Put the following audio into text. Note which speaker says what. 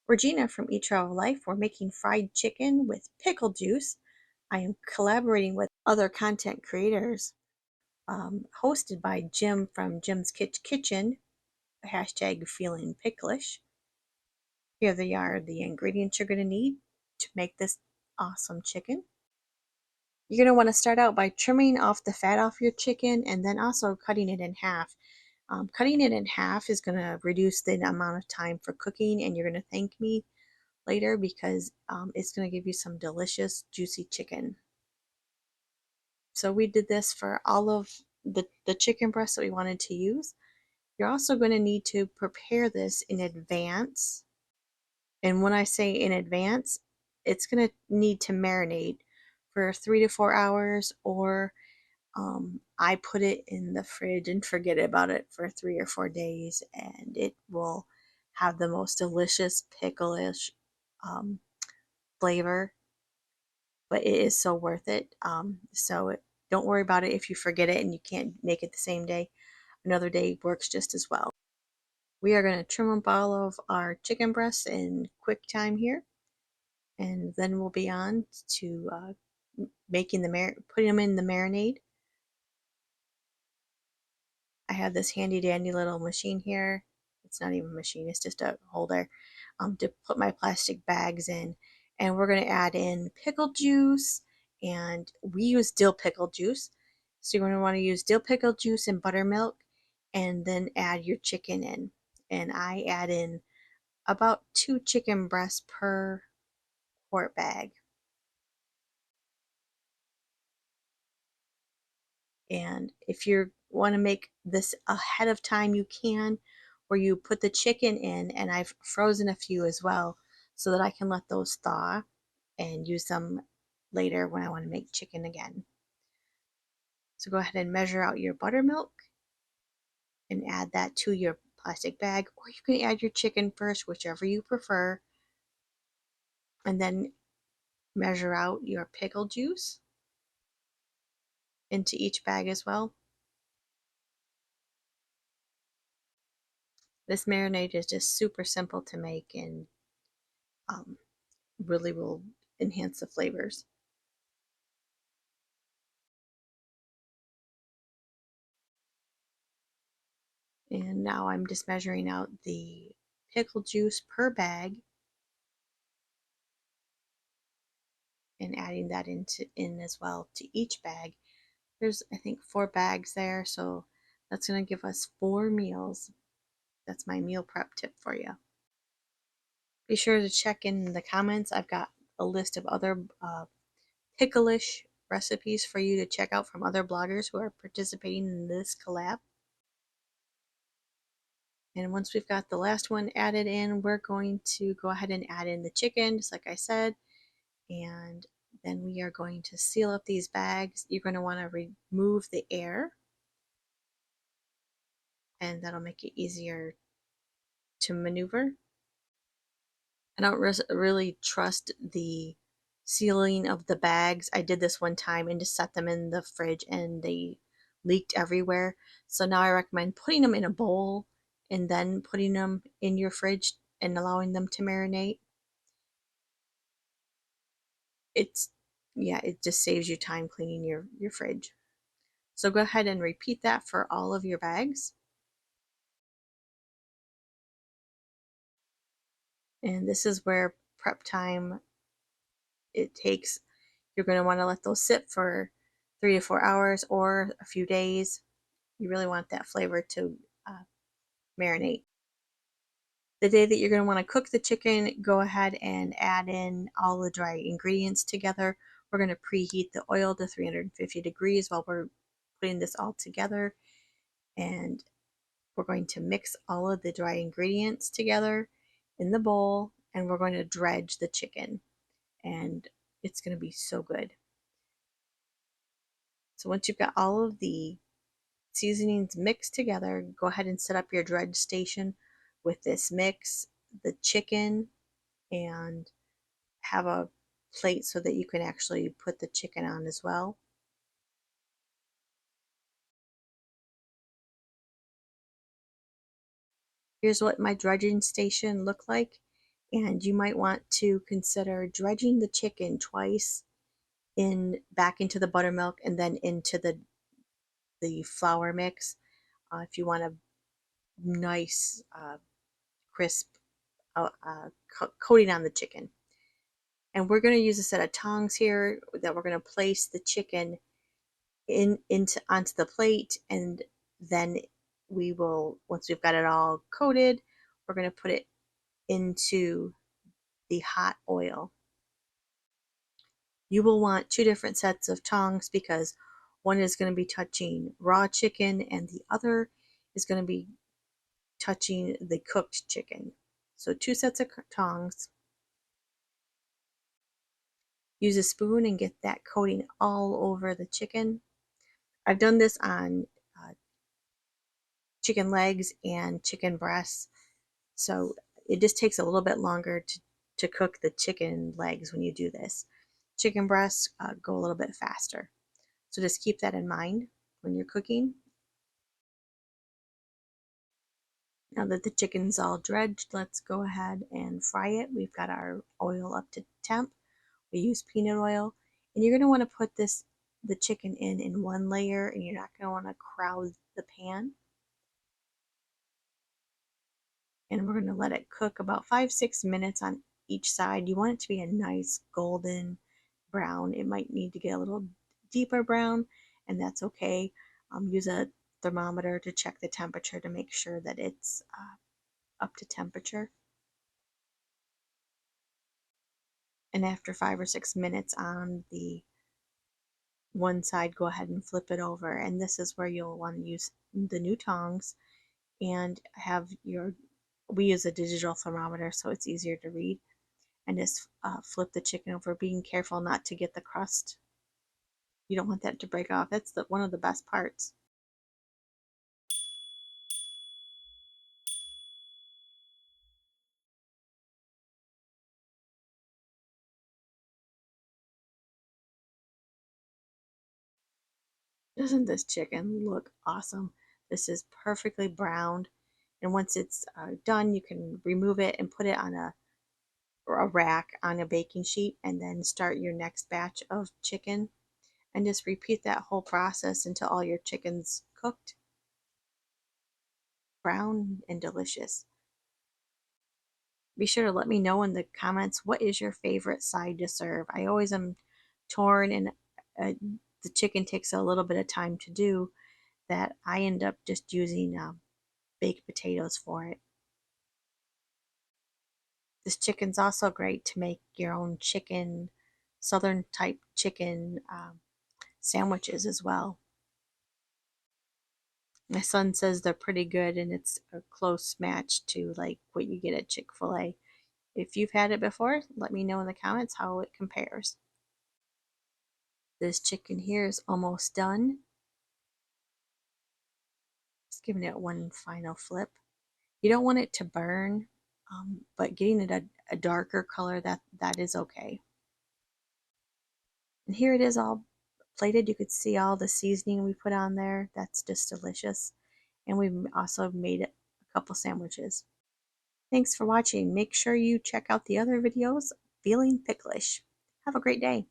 Speaker 1: Regina from Eat Travel Life. We're making fried chicken with pickle juice. I am collaborating with other content creators, hosted by Jim from Jim's Kitchen, hashtag feeling picklish. Here they are the ingredients you're going to need to make this awesome chicken. You're going to want to start out by trimming off the fat off your chicken and then also cutting it in half. Cutting it in half is going to reduce the amount of time for cooking, and you're going to thank me later because it's going to give you some delicious juicy chicken. So we did this for all of the chicken breasts that we wanted to use. You're also going to need to prepare this in advance. And when I say in advance, it's going to need to marinate for 3 to 4 hours, or I put it in the fridge and forget about it for 3 or 4 days, and it will have the most delicious pickle-ish flavor. But it is so worth it. Don't worry about it if you forget it and you can't make it the same day. Another day works just as well. We are going to trim up all of our chicken breasts in quick time here, and then we'll be on to putting them in the marinade. I have this handy dandy little machine here. It's not even a machine, it's just a holder to put my plastic bags in. And we're going to add in pickle juice, and we use dill pickle juice. So you're going to want to use dill pickle juice and buttermilk, and then add your chicken in. And I add in about 2 chicken breasts per quart bag. And if you want to make this ahead of time, you can, where you put the chicken in, and I've frozen a few as well so that I can let those thaw and use them later when I want to make chicken again. So go ahead and measure out your buttermilk and add that to your plastic bag, or you can add your chicken first, whichever you prefer, and then measure out your pickle juice into each bag as well. This marinade is just super simple to make, and um, really will enhance the flavors. And now I'm just measuring out the pickle juice per bag and adding that in as well to each bag. There's, I think, 4 bags there, so that's going to give us 4 meals. That's my meal prep tip for you. Be sure to check in the comments. I've got a list of other pickle-ish recipes for you to check out from other bloggers who are participating in this collab. And once we've got the last one added in, we're going to go ahead and add in the chicken, just like I said. And then we are going to seal up these bags. You're going to want to remove the air, and that'll make it easier to maneuver. I don't really trust the sealing of the bags. I did this one time and just set them in the fridge and they leaked everywhere. So now I recommend putting them in a bowl and then putting them in your fridge and allowing them to marinate. It's, yeah, it just saves you time cleaning your fridge. So go ahead and repeat that for all of your bags. And this is where prep time it takes. You're going to want to let those sit for 3 to 4 hours or a few days. You really want that flavor to marinate. The day that you're going to want to cook the chicken, go ahead and add in all the dry ingredients together. We're going to preheat the oil to 350 degrees while we're putting this all together. And we're going to mix all of the dry ingredients together in the bowl, and we're going to dredge the chicken. And it's going to be so good. So once you've got all of the seasonings mixed together, go ahead and set up your dredge station with this mix, the chicken, and have a plate so that you can actually put the chicken on as well. Here's what my dredging station looked like. And you might want to consider dredging the chicken twice in back into the buttermilk and then into the flour mix if you want a nice crisp coating on the chicken. And we're going to use a set of tongs here that we're going to place the chicken into onto the plate, and then we will, once we've got it all coated, we're going to put it into the hot oil. You will want two different sets of tongs because one is going to be touching raw chicken and the other is going to be touching the cooked chicken. So two sets of tongs. Use a spoon and get that coating all over the chicken. I've done this on chicken legs and chicken breasts, so it just takes a little bit longer to cook the chicken legs when you do this. Chicken breasts go a little bit faster. So just keep that in mind when you're cooking. Now that the chicken's all dredged, let's go ahead and fry it. We've got our oil up to temp. We use peanut oil, and you're going to want to put the chicken in one layer, and you're not going to want to crowd the pan. And we're going to let it cook about 5-6 minutes on each side. You want it to be a nice golden brown. It might need to get a little deeper brown, and that's okay. Use a thermometer to check the temperature to make sure that it's up to temperature. And after 5 or 6 minutes on the one side, go ahead and flip it over. And this is where you'll want to use the new tongs and have we use a digital thermometer so it's easier to read, and just flip the chicken over, being careful not to get the crust. You don't want that to break off. That's one of the best parts. Doesn't this chicken look awesome? This is perfectly browned, and once it's done, you can remove it and put it on a rack on a baking sheet, and then start your next batch of chicken, and just repeat that whole process until all your chicken's cooked, brown, and delicious. Be sure to let me know in the comments, what is your favorite side to serve. I always am torn, and uh, the chicken takes a little bit of time to do, that I end up just using baked potatoes for it. This chicken's also great to make your own chicken, southern type chicken sandwiches as well. My son says they're pretty good, and it's a close match to like what you get at Chick-fil-A. If you've had it before, let me know in the comments how it compares. This chicken here is almost done. Just giving it one final flip. You don't want it to burn, but getting it a darker color, that is okay. And here it is all plated. You could see all the seasoning we put on there. That's just delicious. And we've also made a couple sandwiches. Thanks for watching. Make sure you check out the other videos. Feeling Picklish. Have a great day.